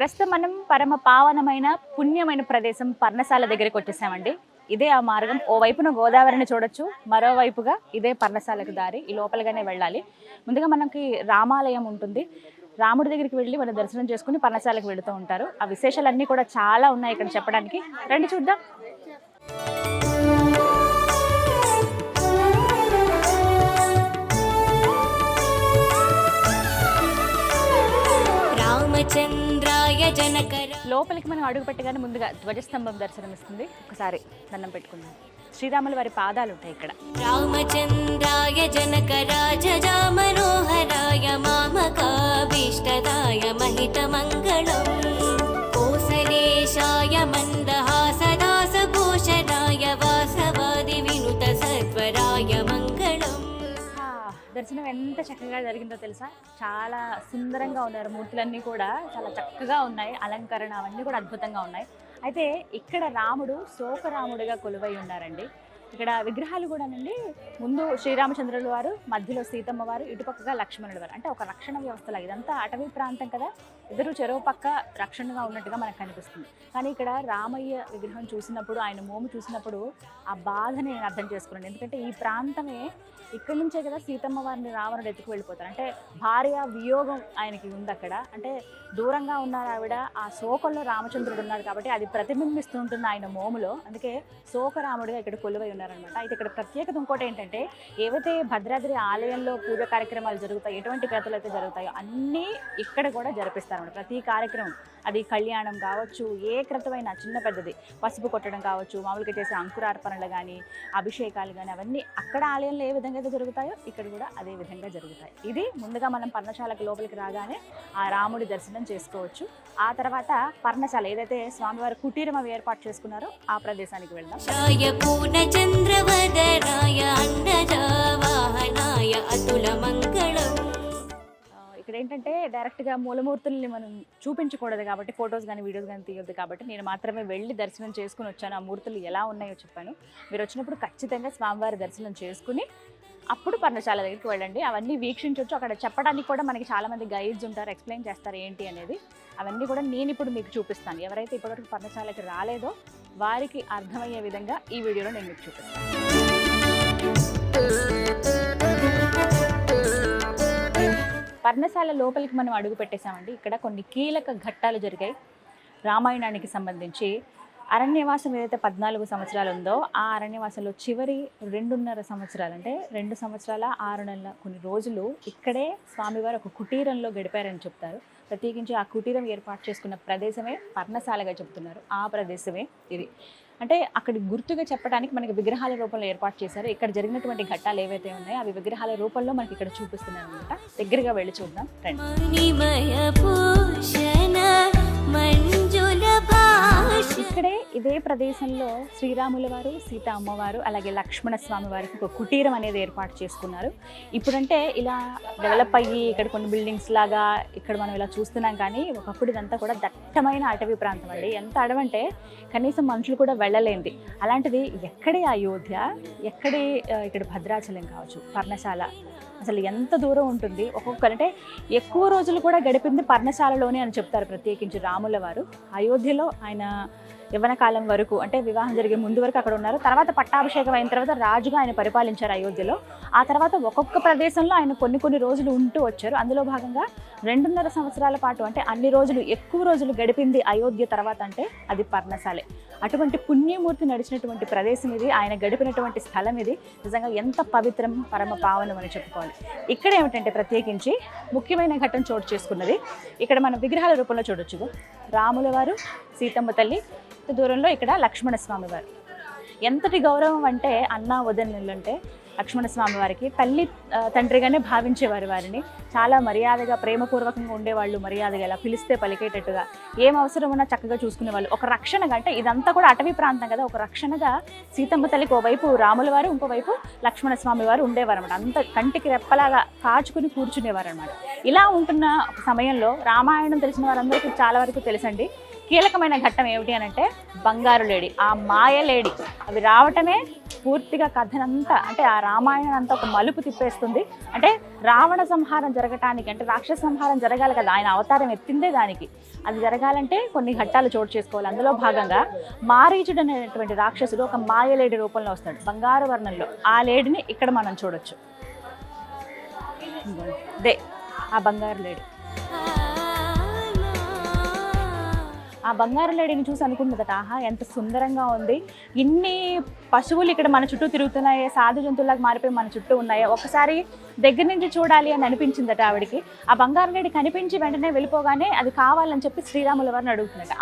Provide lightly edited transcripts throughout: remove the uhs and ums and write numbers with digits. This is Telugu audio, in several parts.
ప్రస్తుతం మనం పరమ పావనమైన పుణ్యమైన ప్రదేశం పర్ణశాల దగ్గరికి వచ్చేసామండి. ఇదే ఆ మార్గం. ఓ వైపున గోదావరిని చూడొచ్చు, మరోవైపుగా ఇదే పర్ణశాలకు దారి. ఈ లోపలగానే వెళ్ళాలి. ముందుగా మనకి రామాలయం ఉంటుంది. రాముడి దగ్గరికి వెళ్ళి మన దర్శనం చేసుకుని పర్ణశాలకు వెళుతూ ఉంటారు. ఆ విశేషాలన్నీ కూడా చాలా ఉన్నాయి ఇక్కడ చెప్పడానికి. రండి చూద్దాం. లోపలికి మనం అడుగు పెట్టగానే ముందుగా ధ్వజస్తంభం దర్శనమిస్తుంది. ఒకసారి దండం పెట్టుకుందాం. శ్రీరాముల వారి పాదాలు ఉంటాయి ఇక్కడ. రామచంద్రాయ జనక రాజ మనోహరాయ మామకాభీష్టదాయ మహిత మంగళం కోసలేశాయ మందహాసదాస భూషణాయ వాసవాది వినుత సత్వరాయ మంగళం. దర్శనం ఎంత చక్కగా జరిగిందో తెలుసా? చాలా సుందరంగా ఉన్నారు. మూర్తులన్నీ కూడా చాలా చక్కగా ఉన్నాయి. అలంకరణ అవన్నీ కూడా అద్భుతంగా ఉన్నాయి. అయితే ఇక్కడ రాముడు శోకరాముడిగా కొలువై ఉన్నారండి. ఇక్కడ విగ్రహాలు కూడానండి, ముందు శ్రీరామచంద్రుల వారు, మధ్యలో సీతమ్మ వారు, ఇటుపక్కగా లక్ష్మణుడు వారు. అంటే ఒక రక్షణ వ్యవస్థలా. ఇదంతా అటవీ ప్రాంతం కదా, ఇద్దరు చెరువు పక్క రక్షణగా ఉన్నట్టుగా మనకు కనిపిస్తుంది. కానీ ఇక్కడ రామయ్య విగ్రహం చూసినప్పుడు, ఆయన మోము చూసినప్పుడు ఆ బాధని నేను అర్థం చేసుకున్నాను. ఎందుకంటే ఈ ప్రాంతమే ఇక్కడి నుంచే కదా సీతమ్మ వారిని రావణుడు ఎత్తుకు వెళ్ళిపోతారు. అంటే భార్య వియోగం ఆయనకి ఉంది అక్కడ. అంటే దూరంగా ఉన్నారు ఆవిడ, ఆ శోకంలో రామచంద్రుడు ఉన్నాడు కాబట్టి అది ప్రతిబింబిస్తూ ఉంటుంది ఆయన మోములో. అందుకే శోకరాముడిగా ఇక్కడ కొలువై ఉన్నారనమాట. అయితే ఇక్కడ ప్రత్యేకత ఇంకోటి ఏంటంటే, ఏవైతే భద్రాద్రి ఆలయంలో పూజ కార్యక్రమాలు జరుగుతాయి, ఎటువంటి క్రతులు అయితే జరుగుతాయో అన్నీ ఇక్కడ కూడా జరిపిస్తారన్నమాట. ప్రతి కార్యక్రమం, అది కళ్యాణం కావచ్చు, ఏ క్రతువైనా చిన్న పెద్దది, పసుపు కొట్టడం కావచ్చు, మామూలుగా చేసే అంకురార్పణలు కానీ, అభిషేకాలు కానీ, అవన్నీ అక్కడ ఆలయంలో ఏ విధంగా అయితే జరుగుతాయో ఇక్కడ కూడా అదే విధంగా జరుగుతాయి. ఇది ముందుగా మనం పర్ణశాలకు లోపలికి రాగానే ఆ రాముడి దర్శనం చేసుకోవచ్చు. ఆ తర్వాత పర్ణశాల ఏదైతే స్వామివారి కుటీరం అవి ఏర్పాటు చేసుకున్నారో ఆ ప్రదేశానికి వెళ్దాం. ఇక్కడ ఏంటంటే డైరెక్ట్గా మూలమూర్తుల్ని మనం చూపించకూడదు కాబట్టి, ఫొటోస్ కానీ వీడియోస్ కానీ తీయొద్దు కాబట్టి నేను మాత్రమే వెళ్ళి దర్శనం చేసుకుని వచ్చాను. ఆ మూర్తులు ఎలా ఉన్నాయో చెప్పాను. మీరు వచ్చినప్పుడు ఖచ్చితంగా స్వామివారి దర్శనం చేసుకుని అప్పుడు పర్ణశాల దగ్గరికి వెళ్ళండి. అవన్నీ వీక్షించవచ్చు. అక్కడ చెప్పడానికి కూడా మనకి చాలామంది గైడ్స్ ఉంటారు, ఎక్స్ప్లెయిన్ చేస్తారు ఏంటి అనేది. అవన్నీ కూడా నేను ఇప్పుడు మీకు చూపిస్తాను. ఎవరైతే ఇప్పటివరకు పర్ణశాలకి రాలేదో వారికి అర్థమయ్యే విధంగా ఈ వీడియోలో నేను మీకు చూపిస్తాను. పర్ణశాల లోపలికి మనం అడుగు పెట్టేశామండి. ఇక్కడ కొన్ని కీలక ఘట్టాలు జరిగాయి రామాయణానికి సంబంధించి. అరణ్యవాసం ఏదైతే 14 సంవత్సరాలు ఉందో ఆ అరణ్యవాసంలో చివరి 2.5 సంవత్సరాలు, అంటే 2 సంవత్సరాల 6 నెలల కొన్ని రోజులు ఇక్కడే స్వామివారు ఒక కుటీరంలో గడిపారని చెప్తారు. ప్రత్యేకించి ఆ కుటీరం ఏర్పాటు చేసుకున్న ప్రదేశమే పర్ణశాలగా చెప్తున్నారు. ఆ ప్రదేశమే ఇది. అంటే అక్కడి గుర్తుగా చెప్పడానికి మనకి విగ్రహాల రూపంలో ఏర్పాటు చేశారు. ఇక్కడ జరిగినటువంటి ఘట్టాలు ఏవైతే ఉన్నాయో అవి విగ్రహాల రూపంలో మనకి ఇక్కడ చూపిస్తున్నారు అనమాట. దగ్గరగా వెళ్ళి చూద్దాం రండి. ఇక్కడే ఇదే ప్రదేశంలో శ్రీరాముల వారు, సీత అమ్మవారు, అలాగే లక్ష్మణ స్వామి వారికి ఒక కుటీరం అనేది ఏర్పాటు చేసుకున్నారు. ఇప్పుడంటే ఇలా డెవలప్ అయ్యి ఇక్కడ కొన్ని బిల్డింగ్స్ లాగా ఇక్కడ మనం ఇలా చూస్తున్నాం. కానీ ఒకప్పుడు ఇదంతా కూడా దట్టమైన అటవీ ప్రాంతం అండి. ఎంత అడవంటే కనీసం మనుషులు కూడా వెళ్ళలేంది. అలాంటిది ఎక్కడే అయోధ్య, ఎక్కడే ఇక్కడ భద్రాచలం కావచ్చు, పర్ణశాల, అసలు ఎంత దూరం ఉంటుంది. ఒక్కొక్కరంటే ఎక్కువ రోజులు కూడా గడిపింది పర్ణశాలలోనే అని చెప్తారు. ప్రత్యేకించి రాముల వారు అయోధ్యలో ఆయన యవ్వన కాలం వరకు, అంటే వివాహం జరిగే ముందు వరకు అక్కడ ఉన్నారు. తర్వాత పట్టాభిషేకం అయిన తర్వాత రాజుగా ఆయన పరిపాలించారు అయోధ్యలో. ఆ తర్వాత ఒక్కొక్క ప్రదేశంలో ఆయన కొన్ని రోజులు ఉంటూ వచ్చారు. అందులో భాగంగా 2.5 సంవత్సరాల పాటు, అంటే అన్ని రోజులు ఎక్కువ రోజులు గడిపింది అయోధ్య తర్వాత అంటే అది పర్ణశాలే. అటువంటి పుణ్యమూర్తి నడిచినటువంటి ప్రదేశం ఇది, ఆయన గడిపినటువంటి స్థలం ఇది. నిజంగా ఎంత పవిత్రం, పరమ పావనం అని చెప్పుకోవాలి. ఇక్కడ ఏమిటంటే ప్రత్యేకించి ముఖ్యమైన ఘట్టం చోటు చేసుకున్నది ఇక్కడ మనం విగ్రహాల రూపంలో చూడొచ్చు. రాముల వారు, సీతమ్మ తల్లి, దూరంలో ఇక్కడ లక్ష్మణ స్వామి వారు. ఎంతటి గౌరవం అంటే అన్న వదనలంటే లక్ష్మణ స్వామి వారికి తల్లి తండ్రిగానే భావించేవారు. వారిని చాలా మర్యాదగా, ప్రేమపూర్వకంగా ఉండేవాళ్ళు. మర్యాదగా ఇలా పిలిస్తే పలికేటట్టుగా, ఏం అవసరం ఉన్నా చక్కగా చూసుకునేవాళ్ళు. ఒక రక్షణగా, అంటే ఇదంతా కూడా అటవీ ప్రాంతం కదా, ఒక రక్షణగా సీతమ్మ తల్లికి ఓవైపు రాముల వారు, ఇంకోవైపు లక్ష్మణ స్వామి వారు ఉండేవారు అనమాట. అంత కంటికి రెప్పలాగా కాచుకుని కూర్చునేవారు అనమాట. ఇలా ఉంటున్న ఒక సమయంలో రామాయణం తెలిసిన వారందరికీ చాలా వరకు తెలుసండి. కీలకమైన ఘట్టం ఏమిటి అని అంటే బంగారు లేడి, ఆ మాయ లేడి. అవి రావటమే పూర్తిగా కథనంతా అంటే ఆ రామాయణం అంతా ఒక మలుపు తిప్పేస్తుంది. అంటే రావణ సంహారం జరగటానికి, అంటే రాక్షస సంహారం జరగాలి కదా, ఆయన అవతారం ఎత్తిందే దానికి. అది జరగాలంటే కొన్ని ఘట్టాలు చోటు చేసుకోవాలి. అందులో భాగంగా మారీచుడు అనేటువంటి రాక్షసుడు ఒక మాయలేడి రూపంలో వస్తాడు, బంగారు వర్ణంలో. ఆ లేడిని ఇక్కడ మనం చూడొచ్చు. దే ఆ బంగారు లేడి. ఆ బంగారు లేడిని చూసి అనుకుంటుందట, ఆహా ఎంత సుందరంగా ఉంది, ఇన్ని పశువులు ఇక్కడ మన చుట్టూ తిరుగుతున్నాయి, సాధు జంతువులకు మారిపోయి మన చుట్టూ ఉన్నాయి, ఒకసారి దగ్గర నుంచి చూడాలి అని అనిపించిందట ఆవిడికి. ఆ బంగారు లేడి కనిపించి వెంటనే వెళ్ళిపోగానే అది కావాలని చెప్పి శ్రీరాముల వారిని అడుగుతుందట.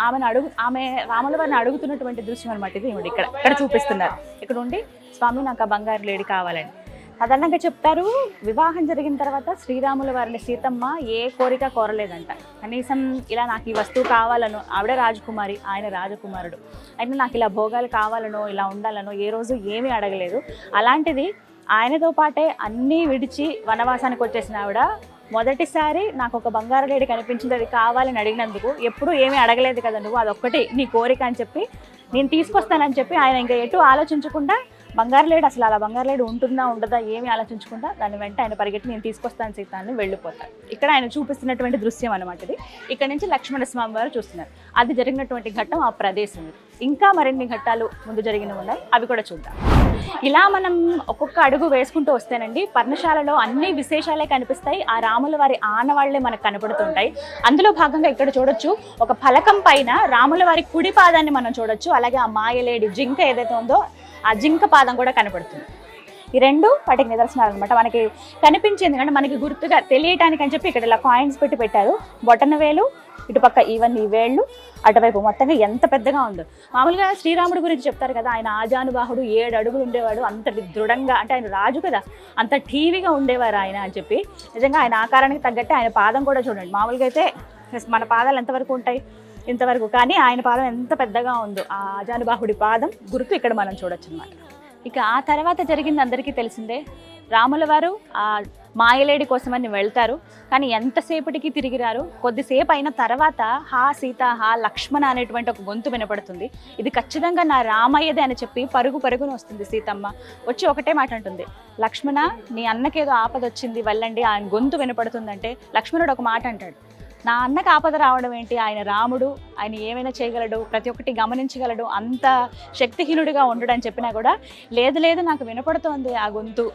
ఆమె రాముల వారిని అడుగుతున్నటువంటి దృశ్యం అనమాట ఇది. ఇక్కడ చూపిస్తున్నారు. ఇక్కడ ఉండి స్వామి నాకు ఆ బంగారు లేడి కావాలని. సాధారణంగా చెప్తారు, వివాహం జరిగిన తర్వాత శ్రీరాముల వారిని సీతమ్మ ఏ కోరిక కోరలేదంట. కనీసం ఇలా నాకు ఈ వస్తువు కావాలనో, ఆవిడ రాజకుమారి ఆయన రాజకుమారుడు, అయితే నాకు ఇలా భోగాలు కావాలనో ఇలా ఉండాలనో ఏ రోజు ఏమీ అడగలేదు. అలాంటిది ఆయనతో పాటే అన్నీ విడిచి వనవాసానికి వచ్చేసిన ఆవిడ మొదటిసారి నాకు ఒక బంగారు లేడి కనిపించింది, అది కావాలని అడిగినందుకు ఎప్పుడూ ఏమీ అడగలేదు కదా నువ్వు, అదొక్కటి నీ కోరిక అని చెప్పి నేను తీసుకొస్తానని చెప్పి ఆయన ఇంకా ఎటు ఆలోచించకుండా, బంగారు లేడు అసలు అలా బంగారు లేడు ఉంటుందా ఉండదా ఏమీ ఆలోచించకుండా దాని వెంట ఆయన పరిగెట్టి నేను తీసుకొస్తాను సీత అని వెళ్ళిపోతాడు. ఇక్కడ ఆయన చూపిస్తున్నటువంటి దృశ్యం అనమాట ఇది. ఇక్కడ నుంచి లక్ష్మణ స్వామి వారు చూస్తున్నారు. అది జరిగినటువంటి ఘట్టం ఆ ప్రదేశం. ఇంకా మరిన్ని ఘట్టాలు ముందు జరిగినవి ఉన్నాయి, అవి కూడా చూద్దాం. ఇలా మనం ఒక్కొక్క అడుగు వేసుకుంటూ వస్తేనండి పర్ణశాలలో అన్ని విశేషాలే కనిపిస్తాయి. ఆ రాముల వారి ఆనవాళ్లే మనకు కనపడుతుంటాయి. అందులో భాగంగా ఇక్కడ చూడొచ్చు, ఒక ఫలకం పైన రాముల వారి కుడి పాదాన్ని మనం చూడొచ్చు. అలాగే ఆ మాయలేడి జింక ఏదైతే ఉందో ఆ జింక పాదం కూడా కనపడుతుంది. ఈ రెండు వాటికి నిదర్శనాలు అనమాట. మనకి కనిపించింది అంటే మనకి గుర్తుగా తెలియటానికి అని చెప్పి ఇక్కడ ఇలా కాయిన్స్ పెట్టారు. బొటన వేలు, ఇటుపక్క ఈవెన్ ఈ వేళ్ళు, అటువైపు మొత్తంగా ఎంత పెద్దగా ఉందో. మామూలుగా శ్రీరాముడి గురించి చెప్తారు కదా, ఆయన ఆజానుబాహుడు, 7 అడుగులు ఉండేవాడు, అంత దృఢంగా, అంటే ఆయన రాజు కదా, అంత ఠీవిగా ఉండేవారు ఆయన అని చెప్పి. నిజంగా ఆయన ఆకారానికి తగ్గట్టే ఆయన పాదం కూడా చూడండి. మామూలుగా అయితే మన పాదాలు ఎంతవరకు ఉంటాయి, ఇంతవరకు, కానీ ఆయన పాదం ఎంత పెద్దగా ఉందో, ఆ ఆజానుబాహుడి పాదం గుర్తు ఇక్కడ మనం చూడొచ్చు అన్నమాట. ఇక ఆ తర్వాత జరిగింది అందరికీ తెలిసిందే. రాముల వారు ఆ మాయలేడి కోసమని వెళ్తారు, కానీ ఎంతసేపటికి తిరిగి రారు. కొద్దిసేపు అయిన తర్వాత హా సీత, హా లక్ష్మణ అనేటువంటి ఒక గొంతు వినపడుతుంది. ఇది ఖచ్చితంగా నా రామయ్యదే అని చెప్పి పరుగున వస్తుంది సీతమ్మ. వచ్చి ఒకటే మాట అంటుంది, లక్ష్మణ నీ అన్నకేదో ఆపద వచ్చింది వెళ్ళండి. ఆయన గొంతు వినపడుతుందంటే లక్ష్మణుడు ఒక మాట అంటాడు, నా అన్నకు ఆపద రావడం ఏంటి, ఆయన రాముడు, ఆయన ఏమైనా చేయగలడు, ప్రతి ఒక్కటి గమనించగలడు, అంత శక్తిహీనుడిగా ఉండడని చెప్పినా కూడా లేదు నాకు వినపడుతోంది ఆ గొంతు,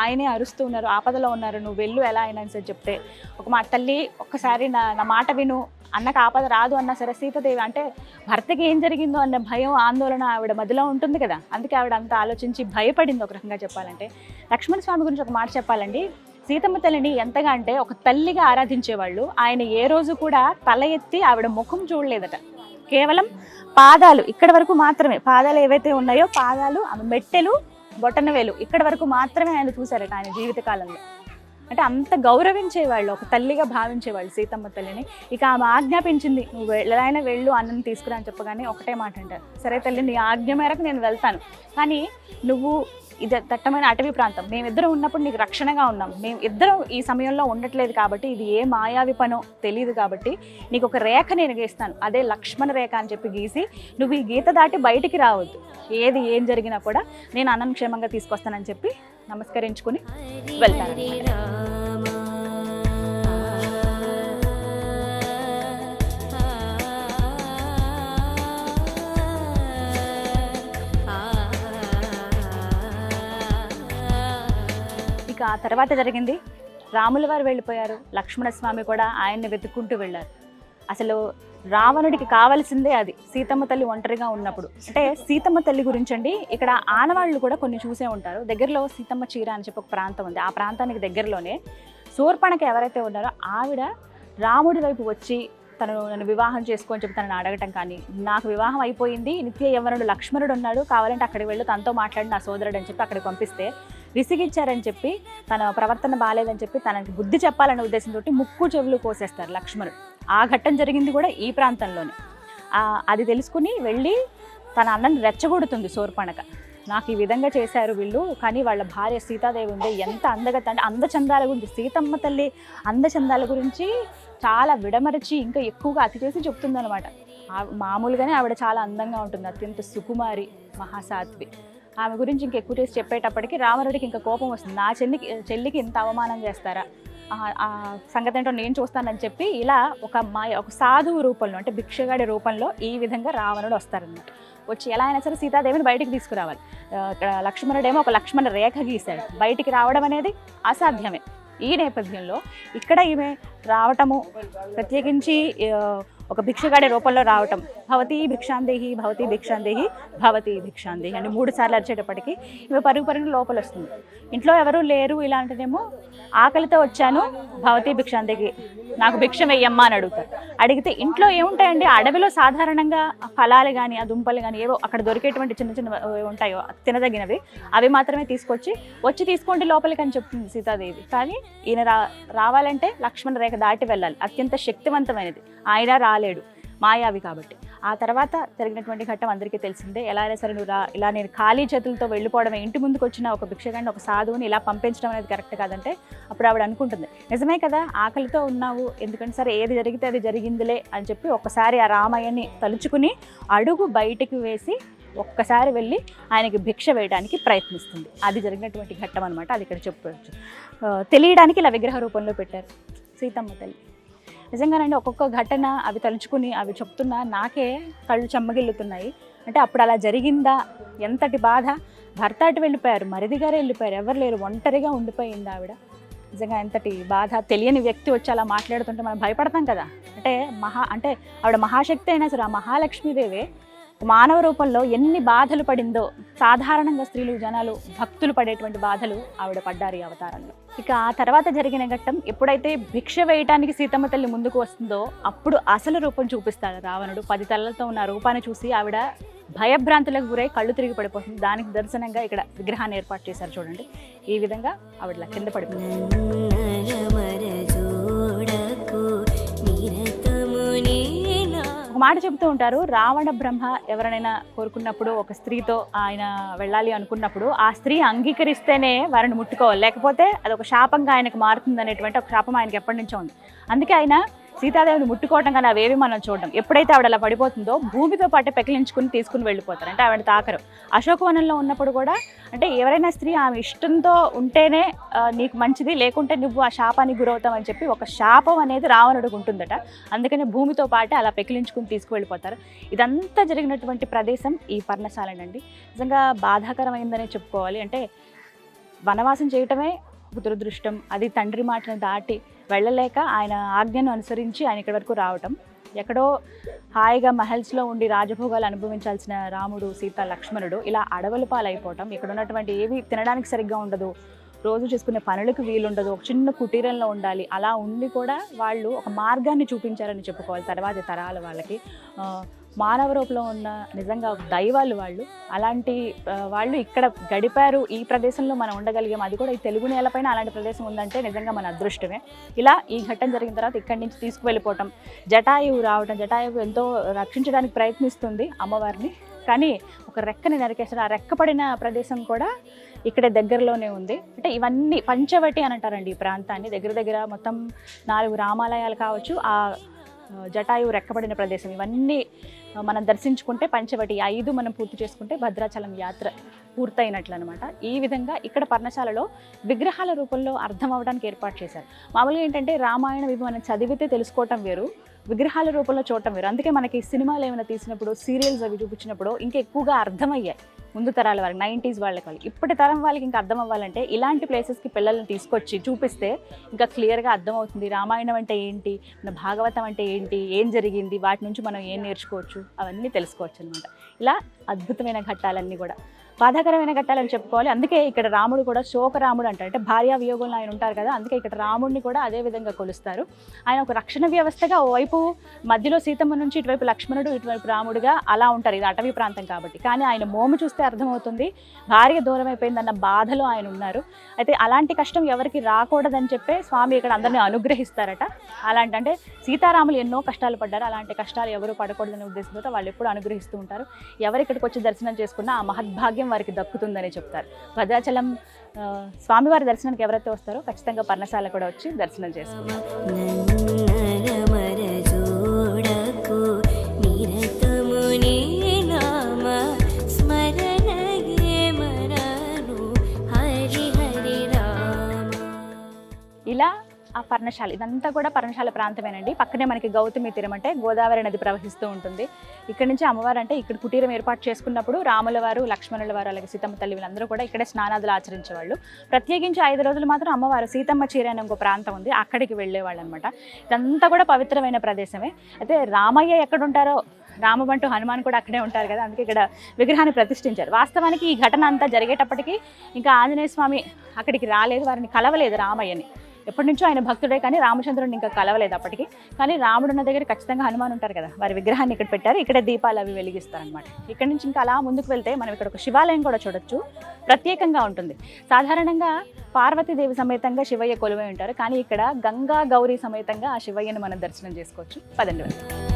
ఆయనే అరుస్తూ ఉన్నారు, ఆపదలో ఉన్నారు, నువ్వు వెళ్ళు ఎలా అయినా అని చెప్తే ఒక మాట, తల్లి ఒక్కసారి నా మాట విను, అన్నకు ఆపద రాదు అన్నా సరే సీతాదేవి అంటే భర్తకి ఏం జరిగిందో అన్న భయం ఆందోళన ఆవిడ మధ్యలో ఉంటుంది కదా, అందుకే ఆవిడ అంత ఆలోచించి భయపడింది. ఒక రకంగా చెప్పాలంటే లక్ష్మణ స్వామి గురించి ఒక మాట చెప్పాలండి, సీతమ్మ తల్లిని ఎంతగా అంటే ఒక తల్లిగా ఆరాధించేవాళ్ళు. ఆయన ఏ రోజు కూడా తల ఎత్తి ఆవిడ ముఖం చూడలేదట, కేవలం పాదాలు ఇక్కడ వరకు మాత్రమే, పాదాలు ఏవైతే ఉన్నాయో పాదాలు, ఆమె మెట్టెలు, బొటనవేలు ఇక్కడ వరకు మాత్రమే ఆయన చూశారట ఆయన జీవితకాలంలో. అంటే అంత గౌరవించేవాళ్ళు, ఒక తల్లిగా భావించేవాళ్ళు సీతమ్మ తల్లిని. ఇక ఆమె ఆజ్ఞాపించింది, నువ్వు ఎలా అయినా వెళ్ళు, అన్నం తీసుకురా అని చెప్పగానే ఒకటే మాట అంటారు, సరే తల్లి నీ ఆజ్ఞ మేరకు నేను వెళ్తాను, కానీ నువ్వు ఇది దట్టమైన అటవీ ప్రాంతం, మేమిద్దరం ఉన్నప్పుడు నీకు రక్షణగా ఉన్నాం, మేము ఇద్దరం ఈ సమయంలో ఉండట్లేదు కాబట్టి ఇది ఏ మాయావి పనో తెలియదు కాబట్టి నీకు ఒక రేఖ నేను గీస్తాను, అదే లక్ష్మణ రేఖ అని చెప్పి గీసి నువ్వు ఈ గీత దాటి బయటికి రావద్దు, ఏం జరిగినా కూడా నేను అన్నం క్షేమంగా తీసుకొస్తానని చెప్పి నమస్కరించుకుని వెళ్తాను. ఇక ఆ తర్వాత జరిగింది, రాముల వారు వెళ్ళిపోయారు, లక్ష్మణస్వామి కూడా ఆయన్ని వెతుక్కుంటూ వెళ్ళారు. అసలు రావణుడికి కావాల్సిందే అది, సీతమ్మ తల్లి ఒంటరిగా ఉన్నప్పుడు. అంటే సీతమ్మ తల్లి గురించి అండి ఇక్కడ ఆనవాళ్ళు కూడా కొన్ని చూసే ఉంటారు. దగ్గరలో సీతమ్మ చీర అని చెప్పి ఒక ప్రాంతం ఉంది, ఆ ప్రాంతానికి దగ్గరలోనే శూర్పణఖ ఎవరైతే ఉన్నారో ఆవిడ రాముడి వైపు వచ్చి నన్ను వివాహం చేసుకొని చెప్పి తనని అడగటం కానీ, నాకు వివాహం అయిపోయింది, నిత్య యవ్వనుడు లక్ష్మణుడు ఉన్నాడు, కావాలంటే అక్కడికి వెళ్ళు, తనతో మాట్లాడి నా సోదరుడు అని చెప్పి అక్కడికి పంపిస్తే విసిగిచ్చారని చెప్పి, తన ప్రవర్తన బాగాలేదని చెప్పి తనకి బుద్ధి చెప్పాలనే ఉద్దేశంతో ముక్కు చెవులు కోసేస్తారు లక్ష్మణుడు. ఆ ఘట్టం జరిగింది కూడా ఈ ప్రాంతంలోనే. అది తెలుసుకుని వెళ్ళి తన అన్నని రెచ్చగొడుతుంది శూర్పణఖ, నాకు ఈ విధంగా చేశారు వీళ్ళు, కానీ వాళ్ళ భార్య సీతాదేవి ఉంది ఎంత అందగత అంటే అందచందాల గురించి, సీతమ్మ తల్లి అందచందాల గురించి చాలా విడమరచి ఇంకా ఎక్కువగా అతి చేసి చెప్తుంది అనమాట. మామూలుగానే ఆవిడ చాలా అందంగా ఉంటుంది, అత్యంత సుకుమారి, మహాసాత్వి. ఆమె గురించి ఇంకా ఎక్కువ చేసి చెప్పేటప్పటికి రావణుడికి ఇంకా కోపం వస్తుంది. నా చెల్లికి ఇంత అవమానం చేస్తారా, ఆ సంగతి ఏంటో నేను చూస్తానని చెప్పి ఇలా ఒక సాధువు రూపంలో అంటే భిక్షగాడి రూపంలో ఈ విధంగా రావణుడు వస్తారన్నమాట. వచ్చి ఎలా అయినా సరే సీతాదేవిని బయటికి తీసుకురావాలి. లక్ష్మణుడేమో ఒక లక్ష్మణ రేఖ గీశాడు. బయటికి రావడం అనేది అసాధ్యమే. ఈ నేపథ్యంలో ఇక్కడ ఈమె రావటము, ప్రత్యేకించి ఒక భిక్షగాడి రూపంలో రావటం, భవతీ భిక్షాందేహి భవతీ భిక్షాందేహి భవతీ భిక్షాందేహి అని 3 సార్లు అరిచేటప్పటికి ఈమె పరుగు లోపల వస్తుంది. ఇంట్లో ఎవరూ లేరు, ఇలాంటిదేమో ఆకలితో వచ్చాను భవతీ భిక్షాందేహి నాకు భిక్ష వెయ్యమ్మా అని అడుగుతారు. అడిగితే ఇంట్లో ఏముంటాయండి, అడవిలో సాధారణంగా ఫలాలు కానీ ఆ దుంపలు కానీ ఏవో అక్కడ దొరికేటువంటి చిన్న చిన్న ఉంటాయో తినదగినవి అవి మాత్రమే వచ్చి తీసుకోండి లోపలికి అని చెప్తుంది సీతాదేవి. కానీ ఈయన రావాలంటే లక్ష్మణ రేఖ దాటి వెళ్ళాలి. అత్యంత శక్తివంతమైనది. ఆయన రాలేడు, మాయావి కాబట్టి. ఆ తర్వాత జరిగినటువంటి ఘట్టం అందరికీ తెలిసిందే. ఎలా అయినా సరే నువ్వు ఇలా నేను ఖాళీ చేతులతో వెళ్ళిపోవడమే, ఇంటి ముందుకు వచ్చిన ఒక భిక్షగాడిని ఒక సాధువుని ఇలా పంపించడం అనేది కరెక్ట్ కాదంటే అప్పుడు ఆవిడ అనుకుంటుంది, నిజమే కదా ఆకలితో ఉన్నావు, ఎందుకంటే సరే ఏది జరిగితే అది జరిగిందిలే అని చెప్పి ఒక్కసారి ఆ రామయ్యని తలుచుకుని అడుగు బయటికి వేసి ఒక్కసారి వెళ్ళి ఆయనకి భిక్ష వేయడానికి ప్రయత్నిస్తుంది. అది జరిగినటువంటి ఘట్టం అనమాట. అది ఇక్కడ చెప్పవచ్చు. తెలియడానికి ఇలా విగ్రహ రూపంలో పెట్టారు సీతమ్మ తల్లి. నిజంగానండి ఒక్కొక్క ఘటన అవి తలుచుకుని అవి చెప్తున్నా నాకే కళ్ళు చెమ్మగిల్లుతున్నాయి. అంటే అప్పుడు అలా జరిగిందా, ఎంతటి బాధ, భర్త అటు వెళ్ళిపోయారు, మరిది గారే వెళ్ళిపోయారు, ఎవరు లేరు, ఒంటరిగా ఉండిపోయింది ఆవిడ. నిజంగా ఎంతటి బాధ. తెలియని వ్యక్తి వచ్చి అలా మాట్లాడుతుంటే మనం భయపడతాం కదా. అంటే ఆవిడ మహాశక్తి అయినా సరే ఆ మహాలక్ష్మీదేవే మానవ రూపంలో ఎన్ని బాధలు పడిందో, సాధారణంగా స్త్రీలు జనాలు భక్తులు పడేటువంటి బాధలు ఆవిడ పడ్డారు ఈ అవతారంలో. ఇక ఆ తర్వాత జరిగిన ఘట్టం, ఎప్పుడైతే భిక్ష వేయటానికి సీతమ్మ తల్లి ముందుకు వస్తుందో అప్పుడు అసలు రూపం చూపిస్తాడు రావణుడు. 10 తలలతో ఉన్న రూపాన్ని చూసి ఆవిడ భయభ్రాంతులకు గురై కళ్ళు తిరిగి పడిపోతుంది. దానికి దర్శనంగా ఇక్కడ విగ్రహాన్ని ఏర్పాటు చేశారు చూడండి. ఈ విధంగా ఆవిడ కింద పడిపోతుంది. ఒక మాట చెబుతూ ఉంటారు, రావణ బ్రహ్మ ఎవరైనా కోరుకున్నప్పుడు ఒక స్త్రీతో ఆయన వెళ్ళాలి అనుకున్నప్పుడు ఆ స్త్రీ అంగీకరిస్తేనే వారిని ముట్టుకోవాలి, లేకపోతే అది ఒక శాపంగా ఆయనకు మారుతుంది అనేటువంటి ఒక శాపం ఆయనకి ఎప్పటి నుంచో ఉంది. అందుకే ఆయన సీతాదేవిని ముట్టుకోవటం కానీ అవేవి మనం చూడడం. ఎప్పుడైతే ఆవిడ అలా పడిపోతుందో భూమితో పాటు పెకిలించుకుని తీసుకుని వెళ్ళిపోతారు. అంటే ఆవిడ తాకరు. అశోకవనంలో ఉన్నప్పుడు కూడా అంటే ఎవరైనా స్త్రీ ఆమె ఇష్టంతో ఉంటేనే నీకు మంచిది, లేకుంటే నువ్వు ఆ శాపానికి గురవుతావు అని చెప్పి ఒక శాపం అనేది రావణుడికి ఉంటుందట. అందుకని భూమితో పాటు అలా పెకిలించుకుని తీసుకువెళ్ళిపోతారు. ఇదంతా జరిగినటువంటి ప్రదేశం ఈ పర్ణశాలనండి. నిజంగా బాధాకరమైందనే చెప్పుకోవాలి. అంటే వనవాసం చేయటమే దురదృష్టం. అది తండ్రి మాటను దాటి వెళ్ళలేక ఆయన ఆజ్ఞను అనుసరించి ఆయన ఇక్కడి వరకు రావటం. ఎక్కడో హాయిగా మహల్స్లో ఉండి రాజభోగాలు అనుభవించాల్సిన రాముడు, సీత, లక్ష్మణుడు ఇలా అడవుల పాలైపోవటం. ఇక్కడ ఉన్నటువంటి ఏవి తినడానికి సరిగ్గా ఉండదు, రోజు చేసుకునే పనులకు వీలుండదు, ఒక చిన్న కుటీరంలో ఉండాలి. అలా ఉండి కూడా వాళ్ళు ఒక మార్గాన్ని చూపించారని చెప్పుకోవాలి తర్వాతి తరాల వాళ్ళకి. మానవ రూపంలో ఉన్న నిజంగా దైవాలు వాళ్ళు. అలాంటి వాళ్ళు ఇక్కడ గడిపారు. ఈ ప్రదేశంలో మనం ఉండగలిగాం, అది కూడా ఈ తెలుగు నేలపైన అలాంటి ప్రదేశం ఉందంటే నిజంగా మన అదృష్టమే. ఇలా ఈ ఘట్టం జరిగిన తర్వాత ఇక్కడి నుంచి తీసుకువెళ్ళిపోవటం, జటాయువు రావటం. జటాయువు ఎంతో రక్షించడానికి ప్రయత్నిస్తుంది అమ్మవారిని, కానీ ఒక రెక్కని నరికేసారు. ఆ రెక్క పడిన ప్రదేశం కూడా ఇక్కడ దగ్గరలోనే ఉంది. అంటే ఇవన్నీ పంచవటి అని అంటారండి ఈ ప్రాంతాన్ని. దగ్గర మొత్తం 4 రామాలయాలు కావచ్చు, ఆ జటాయువు రెక్కబడిన ప్రదేశం, ఇవన్నీ మనం దర్శించుకుంటే పంచవటి 5 మనం పూర్తి చేసుకుంటే భద్రాచలం యాత్ర పూర్తయినట్లు అనమాట. ఈ విధంగా ఇక్కడ పర్ణశాలలో విగ్రహాల రూపంలో అర్థం అవ్వడానికి ఏర్పాటు చేశారు. మామూలుగా ఏంటంటే రామాయణం ఇవి మనం చదివితే తెలుసుకోవటం వేరు, విగ్రహాల రూపంలో చూడటం వేరు. అందుకే మనకి సినిమాలు ఏమైనా తీసినప్పుడు, సీరియల్స్ అవి చూపించినప్పుడు ఇంకా ఎక్కువగా అర్థమయ్యాయి ముందు తరాల వాళ్ళకి, 90s వాళ్ళకి. ఇప్పటి తరం వాళ్ళకి ఇంకా అర్థం అవ్వాలంటే ఇలాంటి ప్లేసెస్కి పిల్లల్ని తీసుకొచ్చి చూపిస్తే ఇంకా క్లియర్గా అర్థమవుతుంది. రామాయణం అంటే ఏంటి, మన భాగవతం అంటే ఏంటి, ఏం జరిగింది, వాటి నుంచి మనం ఏం నేర్చుకోవచ్చు, అవన్నీ తెలుసుకోవచ్చు అనమాట. ఇలా అద్భుతమైన ఘట్టాలన్నీ కూడా బాధాకరమైన ఘట్టాలని చెప్పుకోవాలి. అందుకే ఇక్కడ రాముడు కూడా శోకరాముడు అంటారు. అంటే భార్యా వియోగంలో ఆయన ఉంటారు కదా, అందుకే ఇక్కడ రాముడిని కూడా అదే విధంగా కొలుస్తారు. ఆయన ఒక రక్షణ వ్యవస్థగా ఓవైపు మధ్యలో సీతమ్మ నుంచి ఇటువైపు లక్ష్మణుడు, ఇటువైపు రాముడుగా అలా ఉంటారు. ఇది అటవీ ప్రాంతం కాబట్టి. కానీ ఆయన మోము చూస్తే అర్థమవుతుంది భార్య దూరం అయిపోయిందన్న బాధలో ఆయన ఉన్నారు. అయితే అలాంటి కష్టం ఎవరికి రాకూడదని చెప్పే స్వామి ఇక్కడ అందరినీ అనుగ్రహిస్తారట. అంటే సీతారాములు ఎన్నో కష్టాలు పడ్డారు, అలాంటి కష్టాలు ఎవరు పడకూడదనే ఉద్దేశంతో వాళ్ళు ఎప్పుడు అనుగ్రహిస్తూ ఉంటారు. ఎవరు ఇక్కడికి వచ్చి దర్శనం చేసుకున్నా ఆ మహద్భాగ్యం వారికి దక్కుతుందని చెప్తారు. భద్రాచలం స్వామివారి దర్శనానికి ఎవరైతే వస్తారో ఖచ్చితంగా పర్ణశాల కూడా వచ్చి దర్శనం చేసుకుంటారు. పర్ణశాల, ఇదంతా కూడా పర్ణశాల ప్రాంతమేనండి. పక్కనే మనకి గౌతమి తీరం అంటే గోదావరి నది ప్రవహిస్తూ ఉంటుంది. ఇక్కడ నుంచి అమ్మవారు అంటే ఇక్కడ కుటీరం ఏర్పాటు చేసుకున్నప్పుడు రాముల వారు, లక్ష్మణుల వారు, అలాగే సీతమ్మ తల్లి వీళ్ళందరూ కూడా ఇక్కడే స్నానాదులు ఆచరించేవాళ్ళు. ప్రత్యేకించి 5 రోజులు మాత్రం అమ్మవారు సీతమ్మ చీర అనే ఇంకో ప్రాంతం ఉంది, అక్కడికి వెళ్ళేవాళ్ళు అనమాట. ఇదంతా కూడా పవిత్రమైన ప్రదేశమే. అయితే రామయ్య ఎక్కడుంటారో, రామబంటు హనుమాన్ కూడా అక్కడే ఉంటారు కదా, అందుకే ఇక్కడ విగ్రహాన్ని ప్రతిష్ఠించారు. వాస్తవానికి ఈ ఘటన అంతా జరిగేటప్పటికీ ఇంకా ఆంజనేయ స్వామి అక్కడికి రాలేదు, వారిని కలవలేదు రామయ్యని. ఎప్పటి నుంచో ఆయన భక్తుడే కానీ రామచంద్రుడిని ఇంకా కలవలేదు అప్పటికి. కానీ రాముడు ఉన్న దగ్గర ఖచ్చితంగా హనుమాన్ ఉంటారు కదా, వారి విగ్రహాన్ని ఇక్కడ పెట్టారు. ఇక్కడ దీపాలు అవి వెలిగిస్తారనమాట. ఇక్కడ నుంచి ఇంకా అలా ముందుకు వెళ్తే మనం ఇక్కడ ఒక శివాలయం కూడా చూడొచ్చు, ప్రత్యేకంగా ఉంటుంది. సాధారణంగా పార్వతీదేవి సమేతంగా శివయ్య కొలువై ఉంటారు, కానీ ఇక్కడ గంగా గౌరీ సమేతంగా ఆ శివయ్యను మనం దర్శనం చేసుకోవచ్చు. పదండి వెళ్దాం.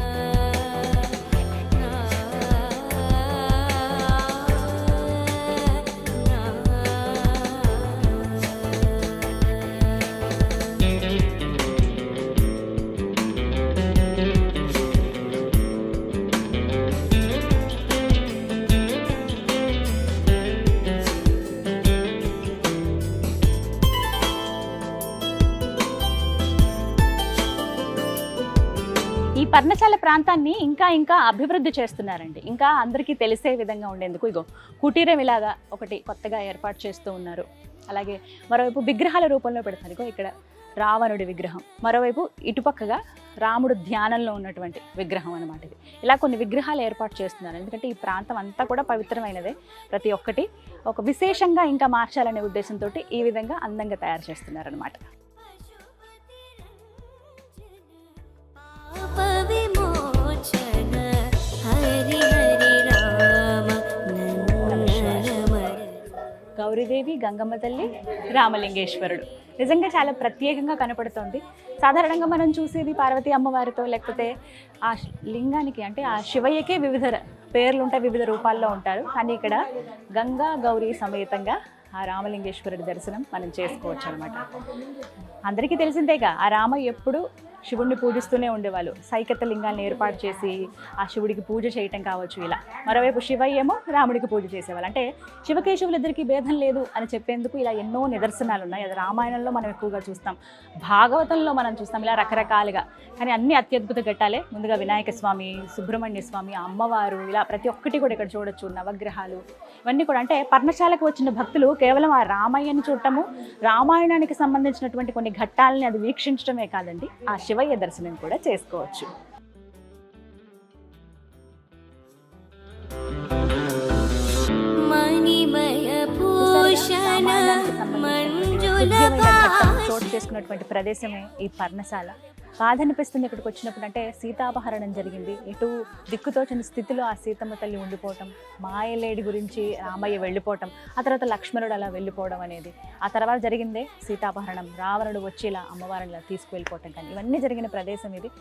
ఈ పర్ణశాల ప్రాంతాన్ని ఇంకా అభివృద్ధి చేస్తున్నారండి. ఇంకా అందరికీ తెలిసే విధంగా ఉండేందుకు ఇగో కుటీరం ఇలాగా ఒకటి కొత్తగా ఏర్పాటు చేస్తూ ఉన్నారు. అలాగే మరోవైపు విగ్రహాల రూపంలో పెడతారు. ఇగో ఇక్కడ రావణుడి విగ్రహం, మరోవైపు ఇటుపక్కగా రాముడు ధ్యానంలో ఉన్నటువంటి విగ్రహం అన్నమాట. ఇది ఇలా కొన్ని విగ్రహాలు ఏర్పాటు చేస్తున్నారు. ఎందుకంటే ఈ ప్రాంతం అంతా కూడా పవిత్రమైనదే. ప్రతి ఒక్కటి ఒక విశేషంగా ఇంకా మార్చాలనే ఉద్దేశంతో ఈ విధంగా అందంగా తయారు చేస్తున్నారనమాట. గౌరీదేవి, గంగమ్మ తల్లి, రామలింగేశ్వరుడు నిజంగా చాలా ప్రత్యేకంగా కనపడుతుంది. సాధారణంగా మనం చూసేది పార్వతీ అమ్మవారితో, లేకపోతే ఆ లింగానికి అంటే ఆ శివయ్యకే వివిధ పేర్లు ఉంటాయి, వివిధ రూపాల్లో ఉంటారు. కానీ ఇక్కడ గంగా గౌరీ సమేతంగా ఆ రామలింగేశ్వరుడి దర్శనం మనం చేసుకోవచ్చు అనమాట. అందరికీ తెలిసిందేగా ఆ రామ ఎప్పుడు శివుడిని పూజిస్తూనే ఉండేవాళ్ళు. సైకత లింగాన్ని ఏర్పాటు చేసి ఆ శివుడికి పూజ చేయటం కావచ్చు. ఇలా మరోవైపు శివయ్యేమో రాముడికి పూజ చేసేవాళ్ళు. అంటే శివకేశవులిద్దరికీ భేదం లేదు అని చెప్పేందుకు ఇలా ఎన్నో నిదర్శనాలు ఉన్నాయి. అది రామాయణంలో మనం ఎక్కువగా చూస్తాం, భాగవతంలో మనం చూస్తాం, ఇలా రకరకాలుగా. కానీ అన్ని అత్యద్భుత ఘట్టాలే. ముందుగా వినాయక స్వామి, సుబ్రహ్మణ్య స్వామి, అమ్మవారు, ఇలా ప్రతి ఒక్కటి కూడా ఇక్కడ చూడొచ్చు. నవగ్రహాలు ఇవన్నీ కూడా అంటే పర్ణశాలకు వచ్చిన భక్తులు కేవలం ఆ రామయ్యని చూడటము, రామాయణానికి సంబంధించినటువంటి కొన్ని ఘట్టాలని అది వీక్షించడమే కాదండి, ఆ శివయ్య దర్శనం కూడా చేసుకోవచ్చు. చోటు చేసుకున్నటువంటి ప్రదేశమే ఈ పర్ణశాల. బాధ అనిపిస్తుంది ఇక్కడికి వచ్చినప్పుడు. అంటే సీతాపహరణం జరిగింది, ఎటు దిక్కుతోచిన స్థితిలో ఆ సీతమ్మ తల్లి ఉండిపోవటం, మాయలేడి గురించి రామయ్య వెళ్ళిపోవటం, ఆ తర్వాత లక్ష్మణుడు అలా వెళ్ళిపోవడం అనేది, ఆ తర్వాత జరిగిందే సీతాపహరణం, రావణుడు వచ్చి ఇలా అమ్మవారిని ఇలా తీసుకువెళ్ళిపోవటం. కానీ ఇవన్నీ జరిగిన ప్రదేశం ఇది.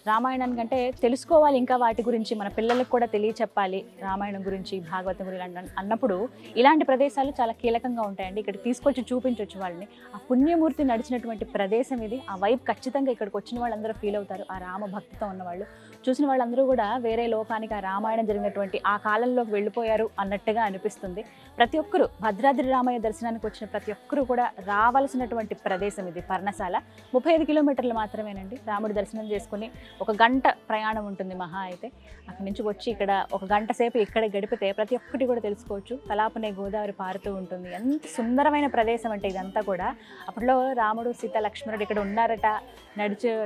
రామాయణానికి అంటే తెలుసుకోవాలి, ఇంకా వాటి గురించి మన పిల్లలకు కూడా తెలియచెప్పాలి. రామాయణం గురించి, భాగవతం గురించి అన్నప్పుడు ఇలాంటి ప్రదేశాలు చాలా కీలకంగా ఉంటాయండి. ఇక్కడికి తీసుకొచ్చి చూపించవచ్చు వాళ్ళని. ఆ పుణ్యమూర్తి నడిచినటువంటి ప్రదేశం ఇది. ఆ వైపు ఖచ్చితంగా ఇక్కడికి వచ్చిన వాళ్ళందరూ ఫీల్ అవుతారు. ఆ రామ భక్తితో ఉన్నవాళ్ళు, చూసిన వాళ్ళందరూ కూడా వేరే లోకానికి, ఆ రామాయణం జరిగినటువంటి ఆ కాలంలోకి వెళ్ళిపోయారు అన్నట్టుగా అనిపిస్తుంది. ప్రతి ఒక్కరూ భద్రాద్రి రామయ్య దర్శనానికి వచ్చిన ప్రతి ఒక్కరూ కూడా రావాల్సినటువంటి ప్రదేశం ఇది పర్ణశాల. 35 కిలోమీటర్లు మాత్రమేనండి. రాముడి దర్శనం చేసుకుని 1 గంట ప్రయాణం ఉంటుంది మహా అయితే. అక్కడి నుంచి వచ్చి ఇక్కడ 1 గంట సేపు ఇక్కడ గడిపితే ప్రతి ఒక్కటి కూడా తెలుసుకోవచ్చు. తలాపనే గోదావరి పారుతూ ఉంటుంది. ఎంత సుందరమైన ప్రదేశం అంటే ఇదంతా కూడా. అప్పట్లో రాముడు, సీత, లక్ష్మణుడు ఇక్కడ ఉన్నారట,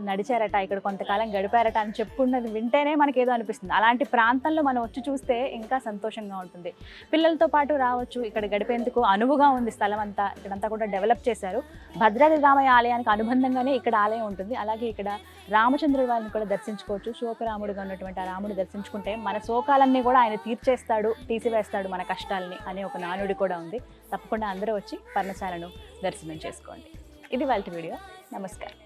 నడిచారట, ఇక్కడ కొంతకాలం గడిపారట అని చెప్పుకున్నది వింటేనే మనకి ఏదో అనిపిస్తుంది. అలాంటి ప్రాంతంలో మనం వచ్చి చూస్తే ఇంకా సంతోషంగా ఉంటుంది. పిల్లలతో పాటు రావచ్చు, ఇక్కడ గడిపేందుకు అనువుగా ఉంది స్థలం అంతా. ఇక్కడంతా కూడా డెవలప్ చేశారు. భద్రాద్రి రామయ్య ఆలయానికి అనుబంధంగానే ఇక్కడ ఆలయం ఉంటుంది. అలాగే ఇక్కడ రామచంద్రుడి వారిని కూడా దర్శించుకోవచ్చు. శోకరాముడుగా ఉన్నటువంటి ఆ రాముడు దర్శించుకుంటే మన శోకాలన్నీ కూడా ఆయన తీర్చేస్తాడు, తీసివేస్తాడు మన కష్టాలని అనే ఒక నానుడి కూడా ఉంది. తప్పకుండా అందరూ వచ్చి పర్ణశాలను దర్శనం చేసుకోండి. ఇది వాళ్ళ వీడియో. నమస్కారం.